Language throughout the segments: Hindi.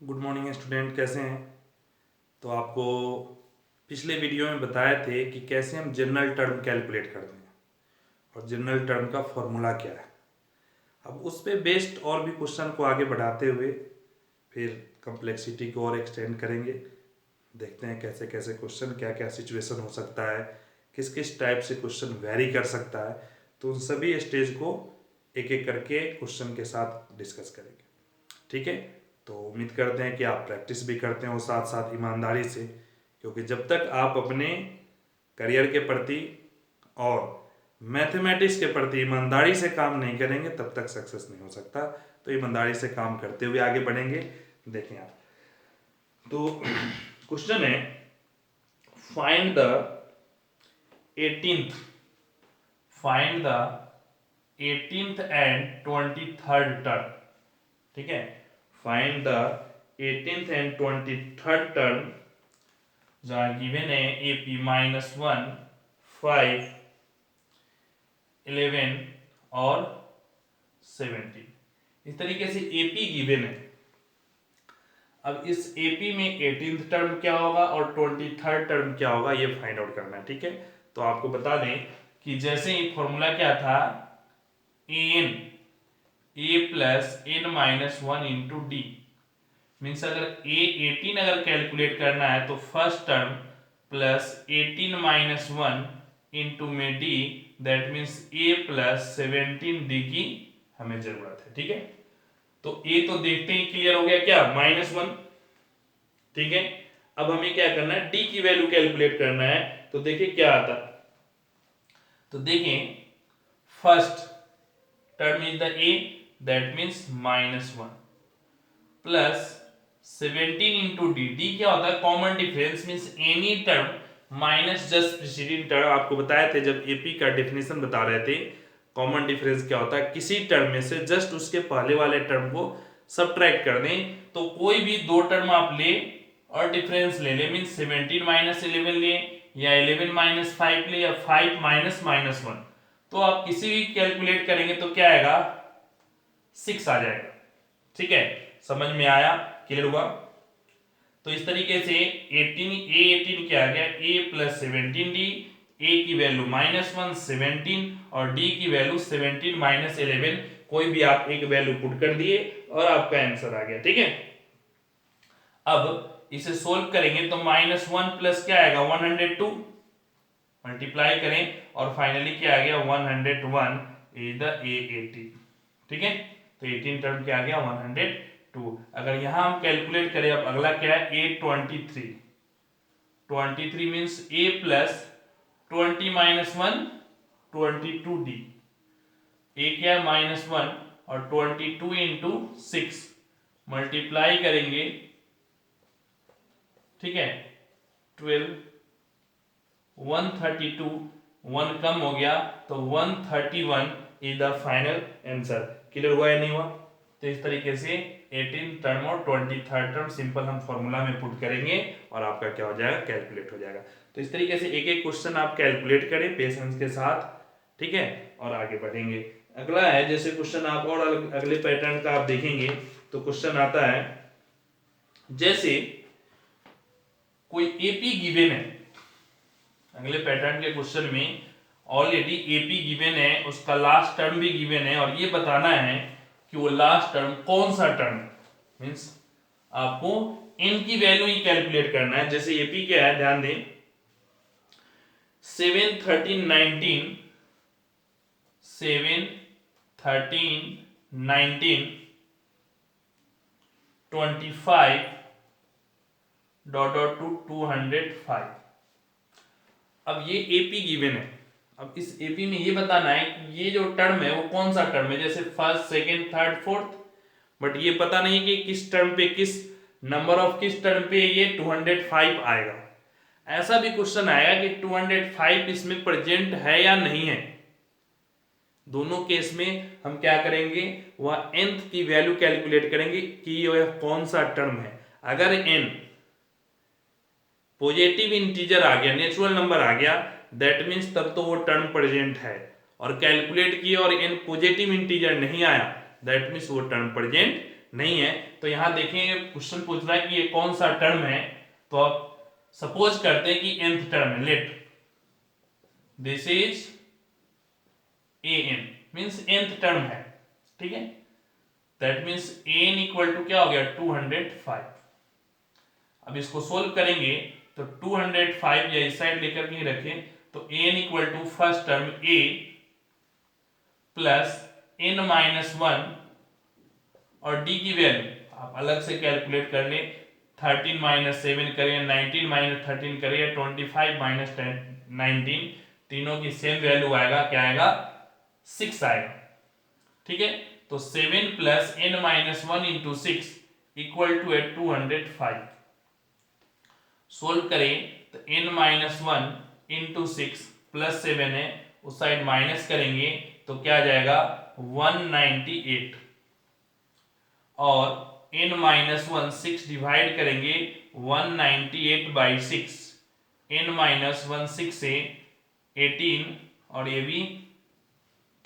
गुड मॉर्निंग स्टूडेंट, कैसे हैं? तो आपको पिछले वीडियो में बताए थे कि कैसे हम जनरल टर्म कैलकुलेट करते हैं और जनरल टर्म का फॉर्मूला क्या है। अब उस पे बेस्ड और भी क्वेश्चन को आगे बढ़ाते हुए फिर कम्प्लेक्सिटी को और एक्सटेंड करेंगे। देखते हैं कैसे कैसे क्वेश्चन, क्या क्या सिचुएशन हो सकता है, किस किस टाइप से क्वेश्चन वेरी कर सकता है। तो उन सभी स्टेज को एक एक करके क्वेश्चन के साथ डिस्कस करेंगे। ठीक है, तो उम्मीद करते हैं कि आप प्रैक्टिस भी करते हो साथ साथ ईमानदारी से, क्योंकि जब तक आप अपने करियर के प्रति और मैथमेटिक्स के प्रति ईमानदारी से काम नहीं करेंगे तब तक सक्सेस नहीं हो सकता। तो ईमानदारी से काम करते हुए आगे बढ़ेंगे। देखें आप, तो क्वेश्चन है find the 18th find the 18th and 23rd term. ठीक है, find the 18th and 23rd term जहाँ गिवन है AP -1, 5, 11 और 17। इस तरीके से AP गिवन है। अब इस AP में 18th टर्म क्या होगा और 23rd टर्म क्या होगा ये फाइंड आउट करना है। ठीक है, तो आपको बता दें कि जैसे ही फॉर्मूला क्या था, a plus n-1 into D. Means अगर a18 अगर कैलकुलेट करना है तो फर्स्ट टर्म प्लस 18-1 इंटू में D, that means a plus 17d की हमें जरूरत है। ठीक है, तो a तो देखते ही क्लियर हो गया, क्या -1। ठीक है, अब हमें क्या करना है, d की वैल्यू कैलकुलेट करना है। तो देखिए क्या आता, तो देखें first term is the a, that means -1 plus 17 into D. D क्या होता है, common difference, means any term minus just preceding term. आपको बताए थे जब एपी का डेफिनेशन बता रहे थे, कॉमन डिफरेंस क्या होता है, किसी टर्म में से जस्ट उसके पहले वाले टर्म को सब्ट्रैक्ट कर दें। तो कोई भी दो टर्म आप ले और डिफरेंस ले ले, मीन्स 17 माइनस 11 ले या 11 माइनस 5 ले या 5 माइनस -1, तो आप किसी भी कैलकुलेट करेंगे तो क्या आएगा, 6 आ जाएगा। ठीक है, समझ में आया, क्लियर हुआ? तो इस तरीके से 18 क्या आ गया, a प्लस 17d, a की वैल्यू -1 17 और d की वैल्यू 17 माइनस 11। कोई भी आप एक वैल्यू पुट कर दिए और आपका आंसर आ गया। ठीक है, अब इसे सोल्व करेंगे तो -1 प्लस क्या आएगा 102, मल्टीप्लाई करें और फाइनली क्या आ गया 101 इज द a18। ठीक है, तो 18 टर्म क्या आ गया 102। अगर यहां हम कैलकुलेट करें, अब अगला क्या है a23। 23 means a plus 20 -1 22d। a क्या है -1 और 22 इंटू 6 मल्टीप्लाई करेंगे। ठीक है, 12 132, 1 कम हो गया तो 131 is the final answer. Clear हुआ या नहीं हुआ? तो इस तरीके से 18 टर्म और 23rd टर्म सिंपल हम फॉर्मूला में पुट करेंगे और आपका क्या हो जाएगा, कैलकुलेट हो जाएगा। तो इस तरीके से एक एक क्वेश्चन आप कैलकुलेट करें पेशेंस के साथ। ठीक है, और आगे बढ़ेंगे। अगला है, जैसे क्वेश्चन आप और अगले पैटर्न का आप देखेंगे तो क्वेश्चन आता है, जैसे कोई एपी गिवन है। अगले पैटर्न के क्वेश्चन में ऑलरेडी एपी गिवन है, उसका लास्ट टर्म भी गिवन है और ये बताना है कि वो लास्ट टर्म कौन सा टर्म, मींस आपको इन की वैल्यू ही कैलकुलेट करना है। जैसे एपी क्या है, ध्यान दें, 7 13 19 7 13 19 25 डॉट डॉट टू 205। अब ये एपी गिवन है। अब इस एपी में ये बताना है कि ये जो टर्म है वो कौन सा टर्म है, जैसे first second third fourth, but ये पता नहीं कि किस टर्म पे, किस नंबर ऑफ किस टर्म पे ये 205 आएगा। ऐसा भी क्वेश्चन आएगा कि 205 इसमें प्रेजेंट है या नहीं है। दोनों केस में हम क्या करेंगे, वह nth की वैल्यू कैलकुलेट करेंगे कि यह कौन सा टर्म है। अगर n पॉजिटिव इंटीजर आ गया, नेचुरल नंबर आ गया, दैट मीन्स तब तो वो टर्म प्रेजेंट है। और कैलकुलेट किए और n पॉजिटिव इंटीजर नहीं आया, दैट मीन्स वो टर्म प्रेजेंट नहीं है। तो यहाँ देखेंगे क्वेश्चन पूछ रहा है कि ये कौन सा टर्म है, तो आप सपोज करते हैं कि nth टर्म है, let this is an means nth term है, ठीक है। That means an equal to क्या हो गया 205। अब इसको सोल्व करेंगे तो 205 या इस साइड लेकर के रखें तो n equal to first term a plus n minus 1 और d की वैल्यू आप अलग से कैलकुलेट कर लें। 13 माइनस 7 करें, 19 माइनस 13 करें, 25 माइनस 19, तीनों की सेम वैल्यू आएगा, क्या आएगा 6 आएगा, ठीक है। तो 7 plus n minus 1 into 6 equal to 205। Solve करें तो n माइनस 1 इंटू 6 प्लस 7 है, उस साइड माइनस करेंगे तो क्या आ जाएगा 198 और n माइनस 1 6 डिवाइड करेंगे 198 बाई 6, n माइनस 1 6 से 18 और ये भी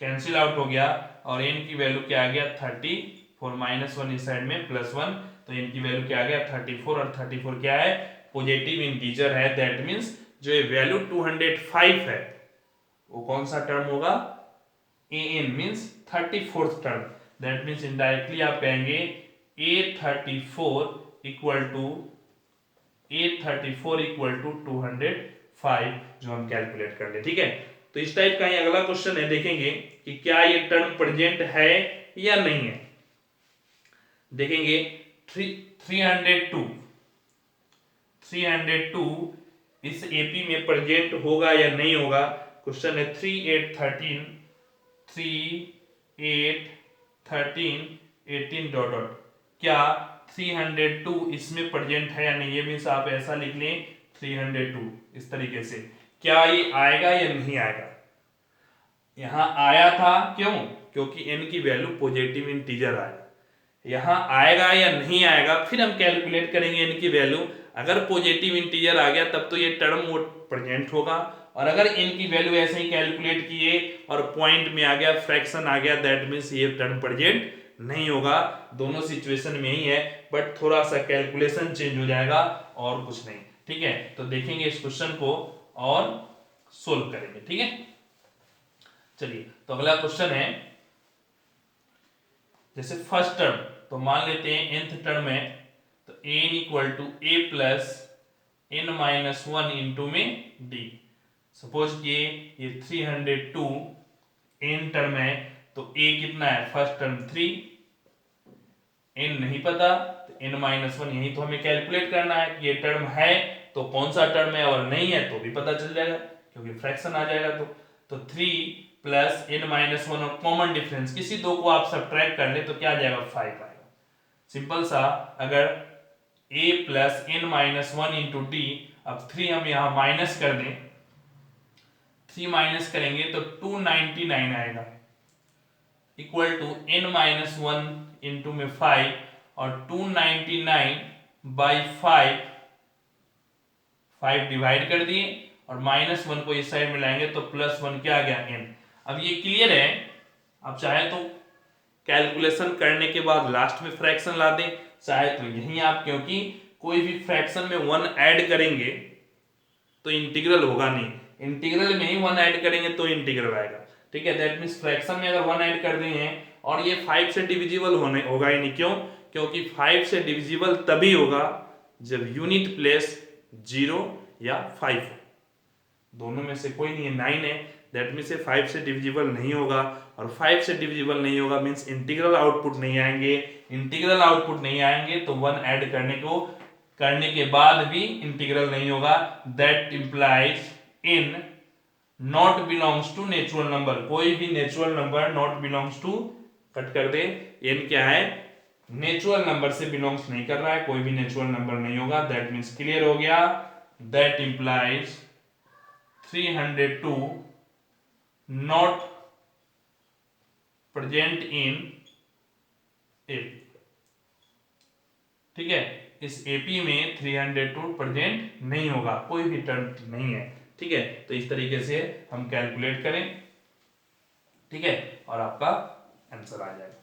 कैंसिल आउट हो गया और n की वैल्यू क्या आ गया 34, माइनस 1 इस साइड में प्लस 1, तो n की वैल्यू क्या आ गया 34 और 34 क्या है पॉजिटिव इंटीजर है। दैट मींस जो ये वैल्यू 205 है वो कौन सा टर्म होगा an means 34th term. That means indirectly आप कहेंगे a34 इक्वल टू 205 जो हम कैलकुलेट कर ले, ठीक है। तो इस टाइप का ही अगला क्वेश्चन है, देखेंगे कि क्या ये टर्म प्रेजेंट है या नहीं है। देखेंगे 302 इस एपी में प्रेजेंट होगा या नहीं होगा। क्वेश्चन है 3 8 13 18 डॉट डॉट, क्या 302 इसमें प्रेजेंट है या नहीं। ये मीन्स आप ऐसा लिख लें 302 इस तरीके से, क्या ये आएगा या नहीं आएगा। यहां आया था, क्यों, क्योंकि n की वैल्यू पॉजिटिव इंटीजर आएगा। यहां आएगा या नहीं आएगा फिर हम कैलकुलेट करेंगे n की वैल्यू। अगर पॉजिटिव इंटीजर आ गया तब तो ये टर्म वो प्रेजेंट होगा, और अगर n की वैल्यू ऐसे ही कैलकुलेट किए और पॉइंट में आ गया, फ्रैक्शन आ गया, दैट मीन्स ये टर्म प्रेजेंट नहीं होगा। दोनों सिचुएशन में ही है, बट थोड़ा सा कैलकुलेशन चेंज हो जाएगा और कुछ नहीं, ठीक है। तो देखेंगे इस क्वेश्चन को और सोल्व करेंगे, ठीक है। चलिए तो अगला क्वेश्चन है, जैसे फर्स्ट टर्म तो मान लेते हैं nth टर्म है, तो n equal to a plus n minus 1 into में d। सपोज किए ये 302 n टर्म है, तो a कितना है फर्स्ट टर्म 3, n नहीं पता तो n माइनस 1 यही तो हमें कैलकुलेट करना है कि ये टर्म है तो कौन सा टर्म है, और नहीं है तो भी पता चल जाएगा क्योंकि फ्रैक्शन आ जाएगा। तो 3 प्लस n माइनस 1 और कॉमन डिफरेंस किसी दो को आप सब्ट्रैक्ट कर ले तो क्या आ जाएगा 5 आएगा। सिंपल सा, अगर a plus n minus 1 into D, अब 3 हम यहाँ माइनस कर दें, 3 माइनस करेंगे तो 299 आएगा, equal to n minus 1 into में 5 और 299 बाई 5 डिवाइड कर दिए और माइनस 1 को इस साइड में लाएंगे तो प्लस 1 क्या आ गया n। अब ये क्लियर है, आप चाहे तो कैलकुलेशन करने के बाद लास्ट में फ्रैक्शन ला दें, चाहे तो यहीं आप, क्योंकि कोई भी फ्रैक्शन में 1 ऐड करेंगे तो इंटीग्रल होगा नहीं, इंटीग्रल में ही 1 ऐड करेंगे तो इंटीग्रल आएगा, ठीक है। दैट मींस फ्रैक्शन में अगर 1 ऐड कर दें हैं और ये 5 से डिविजिबल होगा ही नहीं, क्यों, क्योंकि 5 से डिविजिबल तभी होगा जब यूनिट प्लेस 0 या 5 हो, दोनों में से कोई नहीं है, 9 है, दैट मीन्स 5 से डिविजिबल नहीं होगा, और 5 से डिविजिबल नहीं होगा मीन्स इंटीग्रल आउटपुट नहीं आएंगे, इंटीग्रल आउटपुट नहीं आएंगे तो 1 ऐड करने के बाद भी इंटीग्रल नहीं होगा। That implies N not belongs to natural number, कोई भी natural number not belongs to, cut कर दे, n क्या है नेचुरल नंबर से बिलोंग्स नहीं कर रहा है, कोई भी नेचुरल नंबर नहीं होगा। दैट मीन्स क्लियर हो गया, that implies 302 not present in AP, ठीक है। इस एपी में 302 प्रेजेंट नहीं होगा, कोई भी टर्म नहीं है, ठीक है। तो इस तरीके से हम कैलकुलेट करें, ठीक है, और आपका आंसर आ जाएगा,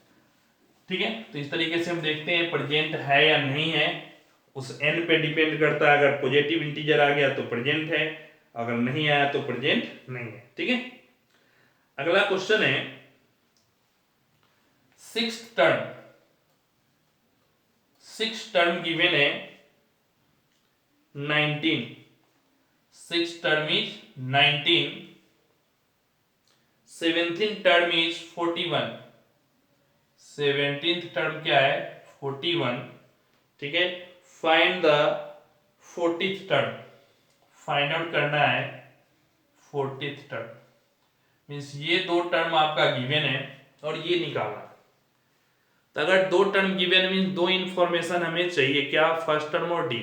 ठीक। ठीक है, तो इस तरीके से हम देखते हैं प्रेजेंट है या नहीं है, उस n पे डिपेंड करता है। अगर पॉजिटिव इंटीजर आ गया तो प्रेजेंट है, अगर नहीं आया तो प्रेजेंट नहीं है। ठीक है, अगला क्वेश्चन है सिक्स्थ टर्म गिवन है 19, sixth term is 19, seventeen term is 41, seventeenth term क्या है 41। ठीक है, find the 40th term, find out करना है 40th टर्म। मीन्स ये दो टर्म आपका गिवन है और ये निकालना। तो अगर दो टर्म गिवन मीन्स दो इंफॉर्मेशन हमें चाहिए, क्या, फर्स्ट टर्म और डी।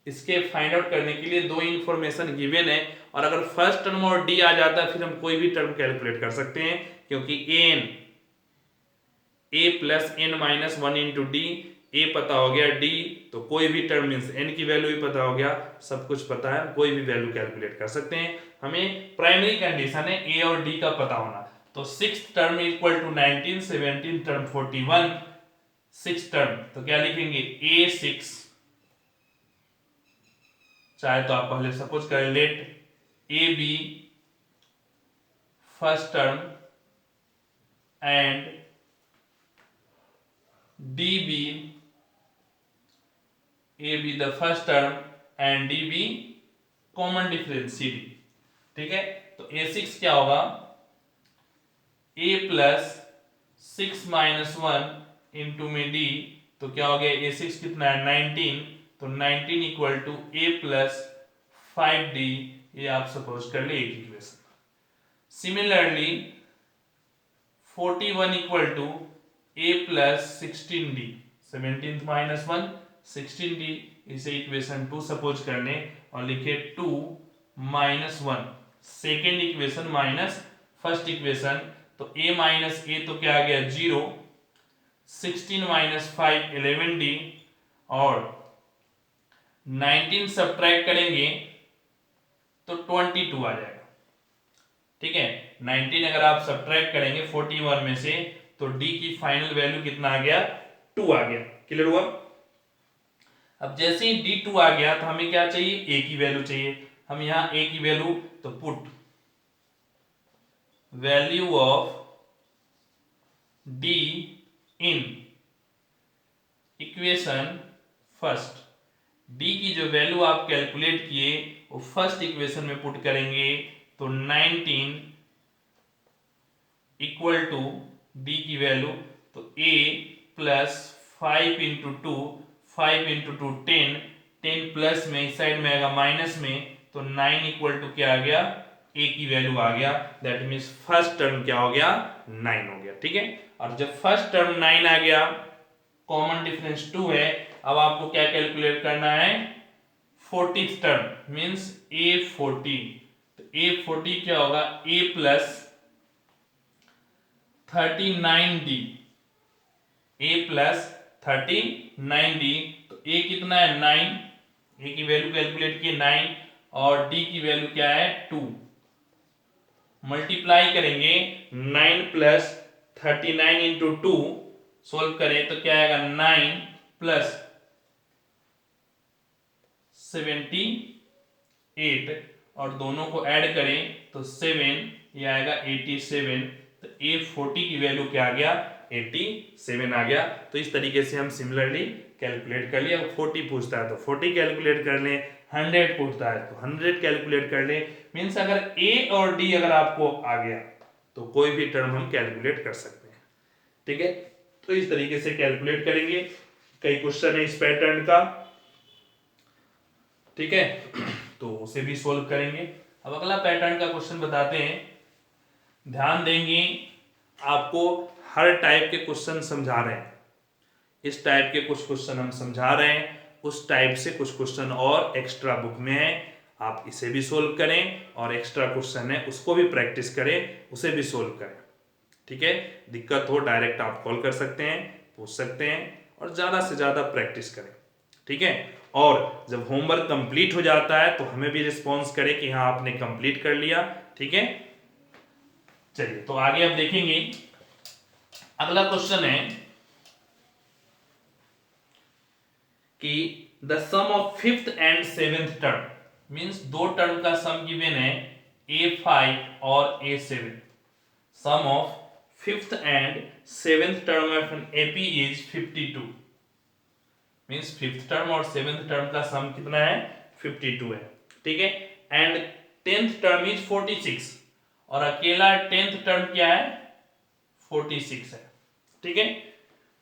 इसके फाइंड आउट करने के लिए दो इंफॉर्मेशन गिवन है, और अगर फर्स्ट टर्म और डी आ जाता है फिर हम कोई भी टर्म कैलकुलेट कर सकते हैं, क्योंकि A plus N minus one into D, A पता हो गया, डी तो कोई भी टर्म मीन्स एन की वैल्यू भी पता हो गया, सब कुछ पता है, कोई भी वैल्यू कैलकुलेट कर सकते हैं। हमें प्राइमरी कंडीशन है ए और डी का पता होना। तो sixth term equal to 19, 17 term 41, six term तो क्या लिखेंगे A6, चाहे तो आप पहले सपोज करें let A be first term and D be, A be the first term and D be common difference C D. ठीक है, तो A6 क्या होगा, a प्लस 6 माइनस 1 इंटू में डी, तो क्या हो गया A6 कितना है 19, तो 19 equal to a plus 5d, ये आप सपोज कर ले एक equation. Similarly 41 equal to a plus 16d, 17 minus 1 16d, इसे इक्वेशन 2 सपोज कर ले और लिखे 2 minus 1, second equation minus first equation, तो a माइनस a तो क्या आ गया 0, 16 माइनस 5 11d, और 19 सब्ट्रैक्ट करेंगे तो 22 आ जाएगा। ठीक है, 19 अगर आप सब्ट्रैक्ट करेंगे 41 में से तो d की फाइनल वैल्यू कितना आ गया 2 आ गया। क्लियर हुआ। अब जैसे ही d2 आ गया तो हमें क्या चाहिए, a की वैल्यू चाहिए। हम यहां a की वैल्यू तो put value of d in equation first, d की जो वैल्यू आप कैलकुलेट किए वो फर्स्ट इक्वेशन में पुट करेंगे, तो 19 इक्वल टू d की वैल्यू तो a plus 5 into two, 5 into two 10, 10 plus में इस साइड में आएगा माइनस में, तो 9 इक्वल टू क्या आ गया a की वैल्यू आ गया, दैट मीन्स फर्स्ट टर्म क्या हो गया 9 हो गया। ठीक है, और जब फर्स्ट टर्म 9 आ गया, कॉमन डिफरेंस 2 है, अब आपको क्या कैलकुलेट करना है 40th टर्म मीन्स A40, तो A40 क्या होगा a plus 39d, a plus 39d, तो a कितना है 9, a की वैल्यू कैलकुलेट किए 9 और d की वैल्यू क्या है 2, मल्टीप्लाई करेंगे 9 प्लस 39 इंटू 2, सोल्व करें तो क्या आएगा 9 प्लस 78 और दोनों को ऐड करें तो 7, ये आएगा 87, तो A40 की वैल्यू क्या आ गया 87 आ गया। तो इस तरीके से हम सिमिलरली कैलकुलेट कर लिया। 40 पूछता है तो 40 कैलकुलेट कर लें, 100 पूछता है तो 100 कैलकुलेट कर लें। मीन्स अगर A और D अगर आपको आ गया तो कोई भी टर्म हम कैलकुलेट कर सकते हैं। ठीक है, तो इस तरीके से कैलकुलेट करेंगे। कई क्वेश्चन है इस पैटर्न का, ठीक है, तो उसे भी सोल्व करेंगे। अब अगला पैटर्न का क्वेश्चन बताते हैं। ध्यान देंगे, आपको हर टाइप के क्वेश्चन समझा रहे हैं। इस टाइप के कुछ क्वेश्चन हम समझा रहे हैं, उस टाइप से कुछ क्वेश्चन और एक्स्ट्रा बुक में है, आप इसे भी सोल्व करें और एक्स्ट्रा क्वेश्चन है उसको भी प्रैक्टिस करें, उसे भी सोल्व करें। ठीक है, दिक्कत हो डायरेक्ट आप कॉल कर सकते हैं, पूछ सकते हैं और ज़्यादा से ज़्यादा प्रैक्टिस करें। ठीक है, और जब होमवर्क कंप्लीट हो जाता है तो हमें भी रिस्पॉन्स करें कि हाँ आपने कंप्लीट कर लिया। ठीक है, चलिए तो आगे अब देखेंगे। अगला क्वेश्चन है कि the sum of fifth and seventh term means दो टर्म का सम गिवन है a5 और a7. Sum of fifth and seventh term of an AP is 52. Means fifth term और सेवेंथ टर्म का सम कितना है 52 है. ठीक है. एंड टेंथ टर्म इज 46 और अकेला टेंथ टर्म क्या है 46 है. ठीक है.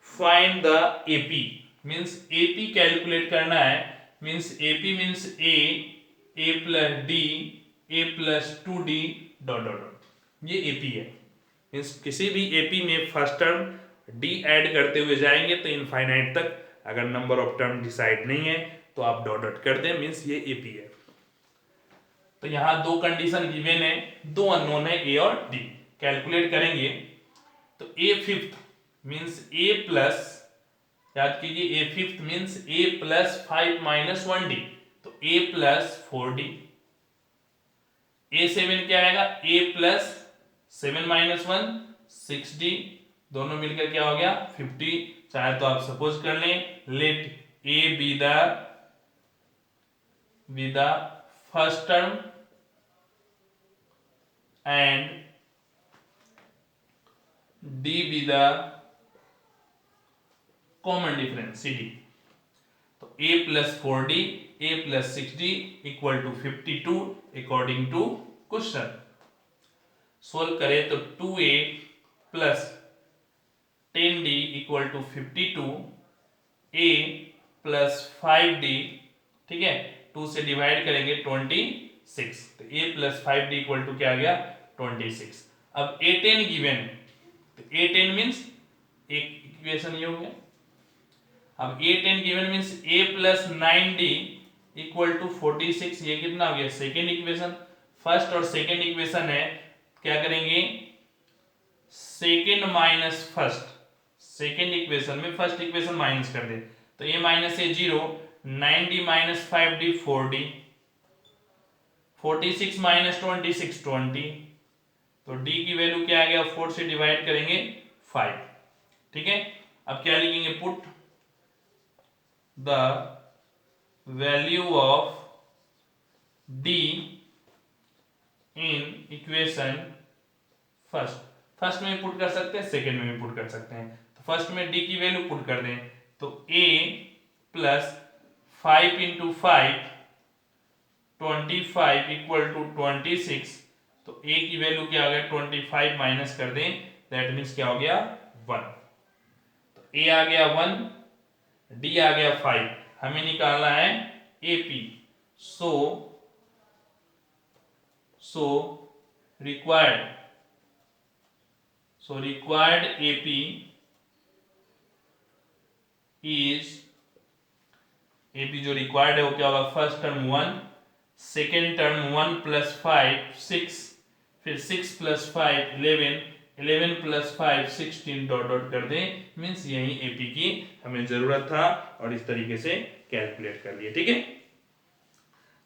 Find the AP means AP calculate करना है. Means AP means A plus D A plus 2d dot dot dot. ये एपी है. मींस किसी भी एपी में फर्स्ट टर्म डी ऐड करते हुए जाएंगे तो इनफाइनाइट तक. अगर नंबर ऑफ टर्म डिसाइड नहीं है तो आप डॉट डॉट कर दें. मींस ये एपी है. तो यहां दो कंडीशन गिवन है, दो अननोन है ए और डी. कैलकुलेट करेंगे तो A fifth means A plus, याद कीजिए A fifth means A plus 5 minus 1d तो ए प्लस 4d. ए सेवन क्या आएगा ए प्लस 7 माइनस 1 6d. दोनों मिलकर क्या हो गया 50. चाहे तो आप सपोज कर लें let A be the first term and d be the common difference cd. तो a plus 4d a plus 6d equal to 52 according to question. Solve करें तो 2a plus 10d equal to 52 a plus 5d. ठीक है. 2 से डिवाइड करेंगे 26 तो a plus 5d equal to क्या आ गया 26. अब a10 गिवन है तो a10 मीन्स एक इक्वेशन ये हो गया. अब a10 given means a plus 9d equal to 46. ये कितना हो गया सेकेंड इक्वेशन. फर्स्ट और सेकेंड इक्वेशन है, क्या करेंगे second minus first. Second equation में फर्स्ट इक्वेशन माइनस कर दे तो a minus A 0 9d minus 5d 4d 46 minus 26 20. तो d की वैल्यू क्या आ गया 4 से डिवाइड करेंगे 5. ठीक है. अब क्या लिखेंगे put the value of d in equation first में पुट कर सकते हैं सेकेंड में भी पुट कर सकते हैं. तो फर्स्ट में d की वैल्यू पुट कर दें तो a plus 5 into 5 25 equal to 26. तो a की वैल्यू क्या हो गया 25 माइनस कर दें दैट मीन्स क्या हो गया 1. तो a आ गया 1 d आ गया 5. हमें निकालना है ap. So required ap is ap जो रिक्वायर्ड है वो क्या होगा first term 1 second term 1 plus 5 6 फिर 6 प्लस 5 11 11 प्लस 5 16 डॉट डॉट कर दें. मीन्स यही एपी की हमें जरूरत था और इस तरीके से कैलकुलेट कर लिए. ठीक है.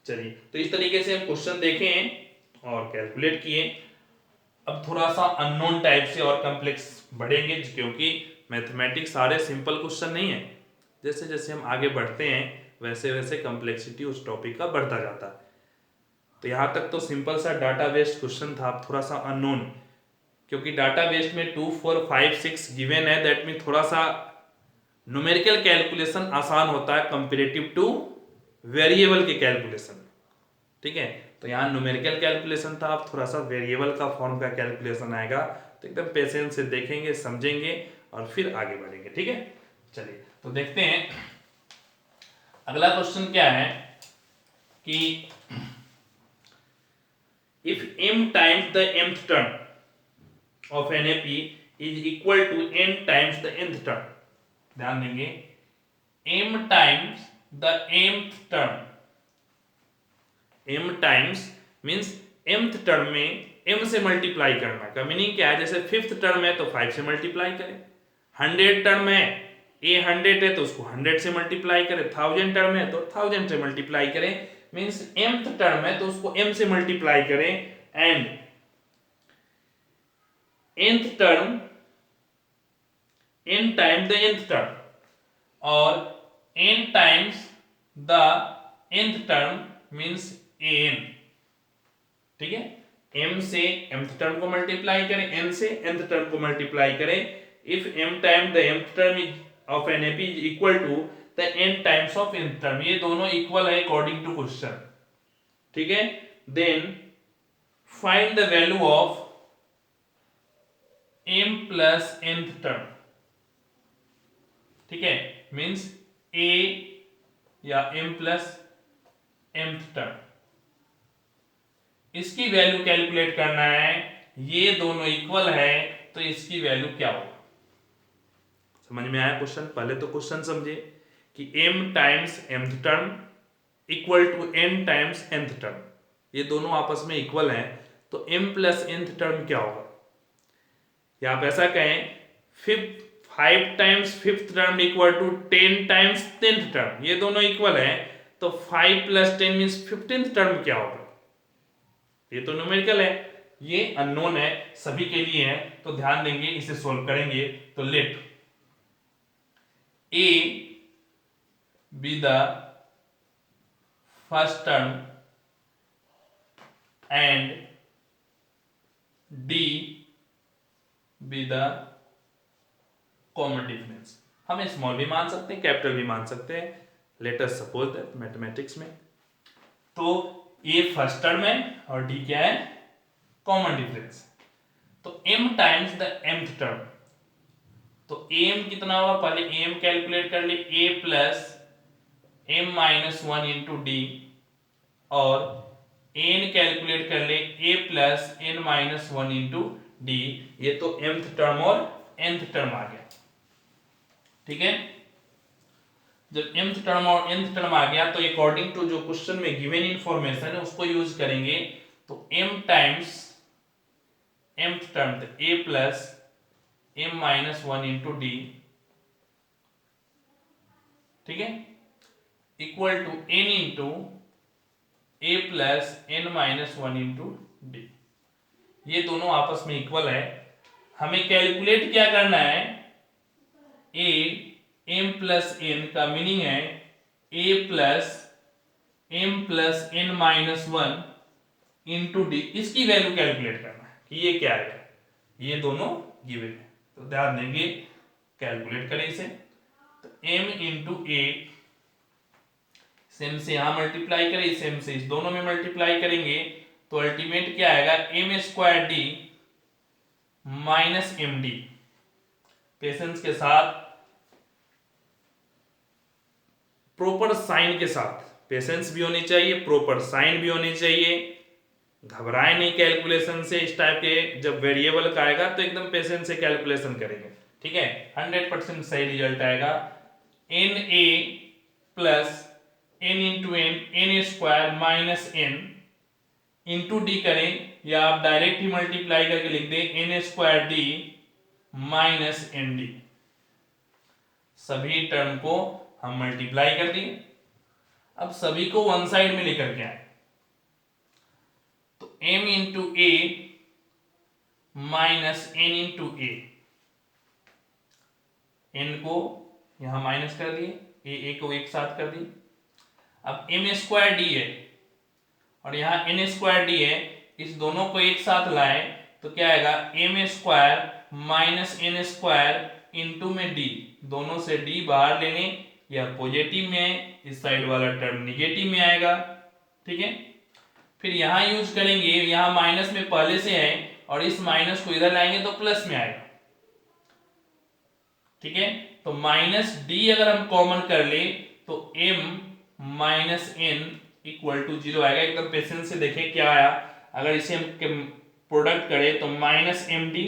चलिए तो इस तरीके से हम क्वेश्चन देखें और कैलकुलेट किए. अब थोड़ा सा अननोन टाइप से और कॉम्प्लेक्स बढ़ेंगे क्योंकि मैथमेटिक्स सारे सिंपल क्वेश्चन नहीं है. जैसे जैसे हम आगे बढ़ते हैं वैसे वैसे कॉम्प्लेक्सिटी उस टॉपिक का बढ़ता जाता है. तो यहाँ तक तो सिंपल सा डाटा बेस्ड क्वेश्चन था. अब थोड़ा सा अननोन क्योंकि डाटा बेस्ड में 2 4 5 6 गिवन है दैट मीन थोड़ा सा न्यूमेरिकल कैलकुलेशन आसान होता है कंपेरेटिव टू वेरिएबल के कैलकुलेशन. ठीक है. तो यहाँ न्यूमेरिकल कैलकुलेशन था. अब थोड़ा सा वेरिएबल का फॉर्म का कैलकुलेशन आएगा तो एकदम पेशेंस से देखेंगे समझेंगे और फिर आगे बढ़ेंगे. ठीक है. चलिए तो देखते हैं अगला क्वेश्चन क्या है कि if m times the mth term of an AP is equal to n times the nth term. ध्यान देंगे m times the mth term. m times means mth term में m से मल्टीप्लाई करना का मीनिंग क्या है. जैसे फिफ्थ टर्म है तो 5 से मल्टीप्लाई करें. 100 टर्म है a 100 है तो उसको 100 से मल्टीप्लाई करें. 1000 टर्म है तो 1000 से मल्टीप्लाई करें. मीन्स mth टर्म है तो उसको m से मल्टीप्लाई करें and nth term n time the nth term और n times the nth term means an। ठीक है, m से mth टर्म को मल्टीप्लाई करें, n से nth टर्म को मल्टीप्लाई करें। If m time the mth term of NAP is equal to the n times of nth term, ये दोनों इक्वल है अकॉर्डिंग टू क्वेश्चन। ठीक है, then find the value of m plus nth term. ठीक है, मींस a या m प्लस mth टर्म, इसकी वैल्यू कैलकुलेट करना है। ये दोनों इक्वल है तो इसकी वैल्यू क्या होगा। समझ में आया क्वेश्चन? पहले तो क्वेश्चन समझे कि m times mth term equal to n times nth term, ये दोनों आपस में इक्वल हैं तो m प्लस nth टर्म क्या होगा। या आप ऐसा कहें 5 times fifth term equal to 10 times 10th term, ये दोनों इक्वल है तो 5 प्लस 10 मींस 15th टर्म क्या होगा। ये तो न्यूमेरिकल है, ये अननोन है, सभी के लिए है, तो ध्यान देंगे, इसे सॉल्व करेंगे। तो let a be the first term and d be the common difference. हम स्मॉल भी मान सकते हैं, कैपिटल भी मान सकते हैं। Let us suppose that mathematics में तो a फर्स्ट टर्म है और d क्या है, कॉमन डिफरेंस। तो m times the mth term, तो am कितना होगा, पहले am कैलकुलेट कर ले, a plus m minus 1 into D, और n कैलकुलेट कर ले a plus n minus 1 into D. ये तो mth टर्म और nth टर्म आ गया। ठीक है, जब mth टर्म और nth टर्म आ गया तो अकॉर्डिंग टू जो क्वेश्चन में गिवन इंफॉर्मेशन है उसको यूज करेंगे। तो m टाइम्स mth टर्म तो a plus m minus 1 into D, ठीक है, equal to n into a plus n minus 1 into D. ये दोनों आपस में इक्वल है। हमें कैलकुलेट क्या करना है, a m प्लस n का मीनिंग है a plus m plus n minus 1 into D, इसकी वैल्यू कैलकुलेट करना है कि ये क्या है। ये दोनों गिवन है तो ध्यान देंगे, कैलकुलेट करें इसे। तो m इंटू a, सेम से यहां मल्टीप्लाई करें, सेम से इस दोनों में मल्टीप्लाई करेंगे तो अल्टीमेट क्या आएगा, m square D minus M D. Patience के साथ, प्रॉपर साइन के साथ, पेशेंस भी होनी चाहिए, प्रॉपर साइन भी होनी चाहिए। घबराए नहीं कैलकुलेशन से, इस टाइप के जब वेरिएबल का आएगा तो एकदम पेशेंस से कैलकुलेशन करेंगे। ठीक है, 100% सही रिजल्ट आएगा। N A plus N into N square minus N into D करें, या आप डायरेक्ट ही मल्टीप्लाई करके लिख दें N square D minus N D. सभी टर्म को हम मल्टीप्लाई कर दिए, अब सभी को वन साइड में लेकर के आए तो m into A minus n into A, n को यहां माइनस कर दिए, a को एक साथ कर दिए। अब m स्क्वायर डी है और यहाँ n स्क्वायर डी है, इस दोनों को एक साथ लाए तो क्या आएगा, m square minus n square into में d, दोनों से d बाहर लेने, यह पॉजिटिव में, इस साइड वाला टर्म निगेटिव में आएगा। ठीक है, फिर यहां यूज करेंगे, यहां माइनस में पहले से है और इस माइनस को इधर लाएंगे तो प्लस में आएगा। ठीक है, तो माइनस डी अगर हम कॉमन कर ले तो m minus n equal to 0 आएगा। एकदम पेशेंस से देखें क्या आया, अगर इसे हम प्रोडक्ट करें तो माइनस एम डी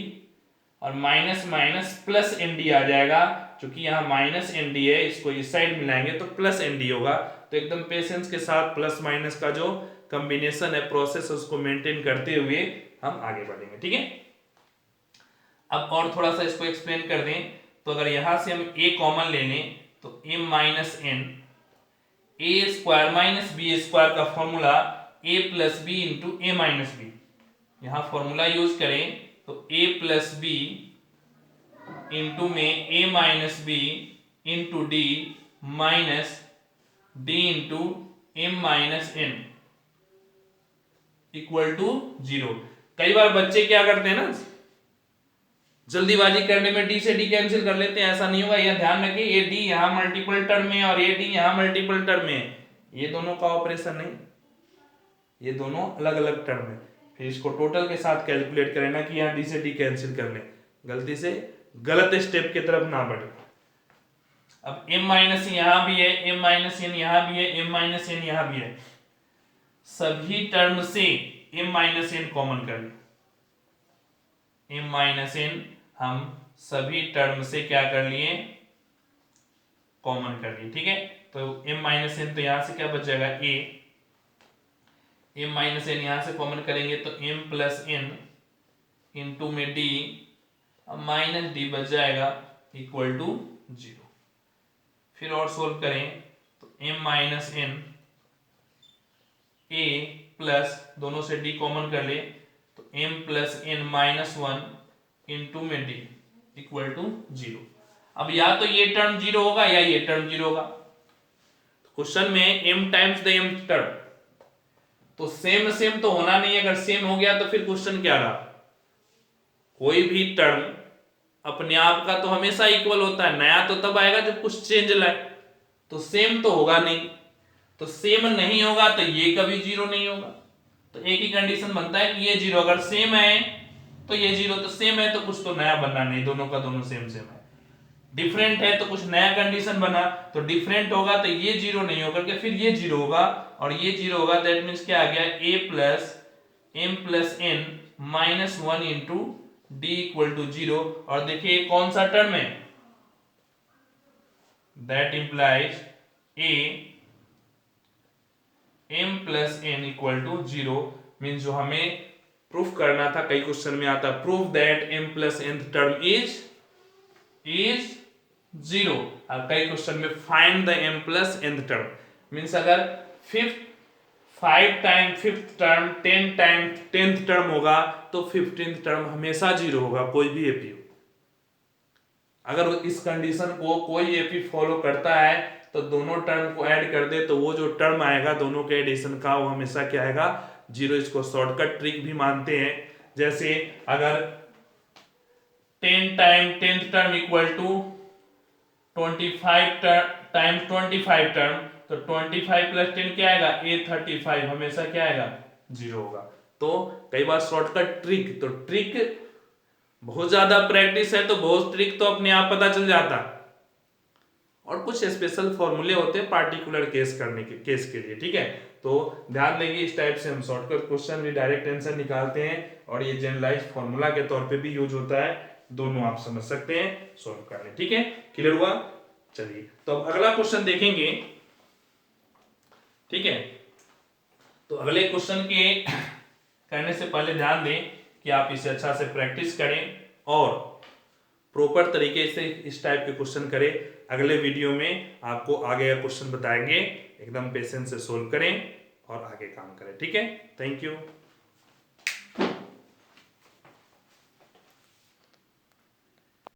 और minus minus plus N D आ जाएगा। क्योंकि यहाँ माइनस एन डी है, इसको इस साइड मिलाएंगे तो प्लस एन डी होगा। तो एकदम पेशेंस के साथ प्लस माइनस का जो कॉम्बिनेशन है, प्रोसेस, उसको मेंटेन करते हुए हम आगे बढ़ेंगे। ठीक है, अब और थोड़ा सा इसको एक्सप्लेन कर दें तो अगर यहां से हम a कॉमन ले लें तो m minus N, A square minus B square का formula a plus B into A minus B, यहां फॉर्मूला यूज करें तो a प्लस बी इंटू में a minus B into D minus D into m minus n equal to 0। कई बार बच्चे क्या करते हैं ना, जल्दीबाजी करने में डी से डी कैंसिल कर लेते हैं, ऐसा नहीं होगा। यह ध्यान रखिए, ये डी यहां मल्टीपल टर्म में और ये डी यहां मल्टीपल टर्म में, ये दोनों का ऑपरेशन नहीं, ये दोनों अलग अलग टर्म है। फिर इसको टोटल के साथ कैलकुलेट करें ना कि यहाँ डी से डी कैंसिल कर लें, गलती से गलत स्टेप की तरफ ना बढ़े। अब m माइनस यहाँ भी है, m माइनस n यहाँ भी है, m माइनस n यहाँ भी है, सभी टर्म से m माइनस n कॉमन कर लें। m माइनस n हम सभी टर्म से क्या कर लिए, कॉमन कर लिए, ठीक है। तो m माइनस n तो यहां से क्या बच जाएगा a, m माइनस n यहां से कॉमन करेंगे तो m प्लस n इंटू में d, अब माइनस d बच जाएगा इक्वल टू 0। फिर और सोल्व करें तो m minus n a plus दोनों से d कॉमन कर ले तो m plus n minus 1 into में d इक्वल टू 0। अब या तो ये टर्म 0 होगा या ये टर्म 0 होगा। क्वेश्चन में m times the m term, तो सेम सेम तो होना नहीं है। अगर सेम हो गया तो फिर क्वेश्चन क्या रहा, कोई भी टर्म अपने आप का तो हमेशा इक्वल होता है, नया तो तब आएगा जब कुछ चेंज लाए। तो सेम तो होगा नहीं, तो सेम नहीं होगा तो ये कभी 0 नहीं होगा। तो एक ही कंडीशन बनता है कि ये 0, अगर सेम है तो ये 0, तो सेम है तो कुछ तो नया बनना नहीं, दोनों का दोनों सेम सेम है। डिफरेंट है तो कुछ नया कंडीशन बना, तो डिफरेंट होगा तो ये 0 नहीं होगा कि फिर ये 0 होगा और ये 0 होगा। दैट मीन्स क्या आ गया, a plus m plus n minus 1 into d equal to 0। और देखिए कौन सा टर्म है, that implies a m plus n equal to 0। Means जो हमें प्रूफ करना था, कई क्वेश्चन में आता proof that m plus n term is 0। अब कई क्वेश्चन में find the m plus n term, means अगर 5 time 5th term 10 time 10th term होगा तो 15th टर्म हमेशा 0 होगा, कोई भी एपी हो। अगर इस कंडीशन को कोई एपी फॉलो करता है तो दोनों टर्म को ऐड कर दे तो वो जो टर्म आएगा दोनों के एडिशन का, वो हमेशा क्या आएगा, 0। इसको शॉर्टकट ट्रिक भी मानते हैं। जैसे अगर 10 time 10th term equal to 25 time 25 term, तो 25 प्लस 10 क्या आएगा, A35, हमेशा क्या आएगा, 0 होगा। तो कई बार शॉर्टकट ट्रिक, तो ट्रिक बहुत ज्यादा प्रैक्टिस है तो बहुत ट्रिक तो अपने आप पता चल जाता, और कुछ स्पेशल फॉर्मूले होते हैं पार्टिकुलर केस के लिए, ठीक है। तो ध्यान देंगे, इस टाइप से हम शॉर्टकट क्वेश्चन भी डायरेक्ट आंसर निकालते हैं और ये जनरलाइज फॉर्मूला के तौर पे भी यूज होता है। दोनों आप समझ सकते हैं, सॉल्व करने, ठीक है। क्लियर हुआ? चलिए तो अब अगला क्वेश्चन देखेंगे, ठीक है। तो अगले क्वेश्चन के करने से पहले ध्यान दें कि आप इसे अच्छा से प्रैक्टिस करें और प्रॉपर तरीके से इस टाइप के क्वेश्चन करें। अगले वीडियो में आपको आगे का क्वेश्चन बताएंगे, एकदम पेशेंस से सोल्व करें और आगे काम करें, ठीक है। Thank you.